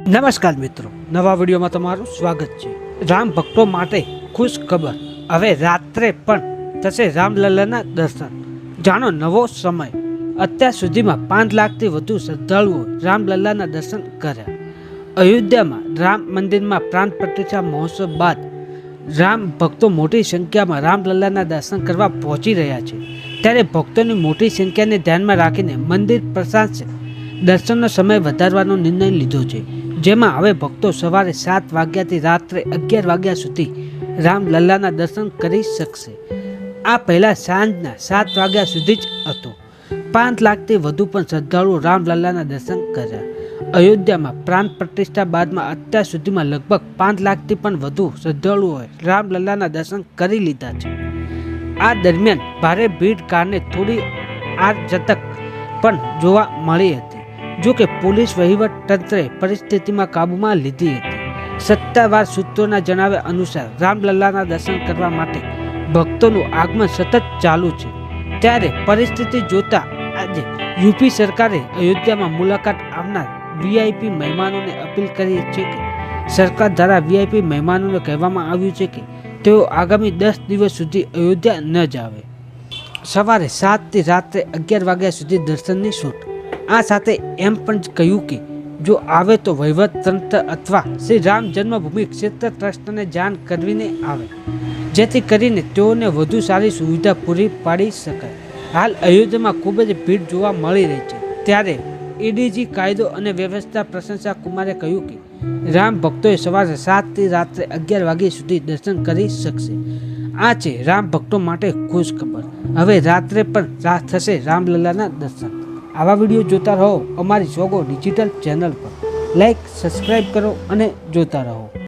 નમસ્કાર મિત્રો, નવા વિડીયોમાં તમારું સ્વાગત છે। રામ ભક્તો માટે ખુશ ખબર, હવે રાત્રે પણ થશે રામલલ્લાના દર્શન। જાણો નવો સમય। અત્યાર સુધીમાં 5 લાખથી વધુ શ્રદ્ધાળુઓ રામલલ્લાના દર્શન કર્યા। અયોધ્યામાં રામ મંદિરમાં પ્રાણ પ્રતિષ્ઠા મહોત્સવ બાદ રામ ભક્તો મોટી સંખ્યામાં રામલલ્લાના દર્શન કરવા પહોંચી રહ્યા છે। ત્યારે ભક્તોની મોટી સંખ્યાને ધ્યાનમાં રાખીને મંદિર પ્રશાસને દર્શનનો સમય વધારવાનો નિર્ણય લીધો છે, જેમાં હવે ભક્તો સવારે 7 વાગ્યાથી રાત્રે 11 વાગ્યા સુધી રામલલ્લાના દર્શન કરી શકશે। આ પહેલા સાંજના 7 વાગ્યા સુધી જ હતો। 5 લાખથી વધુ પણ શ્રદ્ધાળુઓ રામલલ્લાના દર્શન કર્યા। અયોધ્યામાં પ્રાણ પ્રતિષ્ઠા બાદમાં અત્યાર સુધીમાં લગભગ 5 લાખથી પણ વધુ શ્રદ્ધાળુઓએ રામલલ્લાના દર્શન કરી લીધા છે। આ દરમિયાન ભારે ભીડ કારણે થોડી અરાજકતા પણ જોવા મળી હતી। જો કે પોલીસ વહીવટ તંત્રે પરિસ્થિતિમાં કાબૂમાં લીધી હતી। સત્તાવાર સૂત્રોના જણાવ્યા અનુસાર રામલલ્લાના દર્શન કરવા માટે ભક્તોનું આગમન સતત ચાલુ છે। ત્યારે પરિસ્થિતિ જોતા આજે યુપી સરકારે અયોધ્યામાં મુલાકાત આવનાર વીઆઈપી મહેમાનોને અપીલ કરી છે કે સરકાર દ્વારા વીઆઈપી મહેમાનોને કહેવામાં આવ્યું છે કે તેઓ આગામી 10 દિવસ સુધી અયોધ્યા ન જ આવે। સવારે 7થી રાત્રે 11 વાગ્યા સુધી દર્શનની છૂટ। આ સાથે એમ પણ કહ્યું કે જો આવે તો વહીવટ તંત્ર અથવા શ્રી રામ જન્મભૂમિ ક્ષેત્ર ટ્રસ્ટને જાણ કરવીને આવે, જેથી કરીને તેઓને વધુ સારી સુવિધા પૂરી પાડી શકાય। હાલ અયોધ્યામાં ખૂબ જ ભીડ જોવા મળી રહી છે। ત્યારે એડીજી કાયદો અને વ્યવસ્થા પ્રશંસા કુમારે કહ્યું કે રામ ભક્તોએ સવારે 7થી રાત્રે 11 વાગ્યા સુધી દર્શન કરી શકશે। આ છે રામ ભક્તો માટે ખુશ ખબર, હવે રાત્રે પણ થશે રામલલ્લાના દર્શન। આવા વિડીયો જોતા રહો અમારી સોગો ડિજિટલ ચેનલ પર। લાઈક, સબસ્ક્રાઈબ કરો અને જોતા રહો।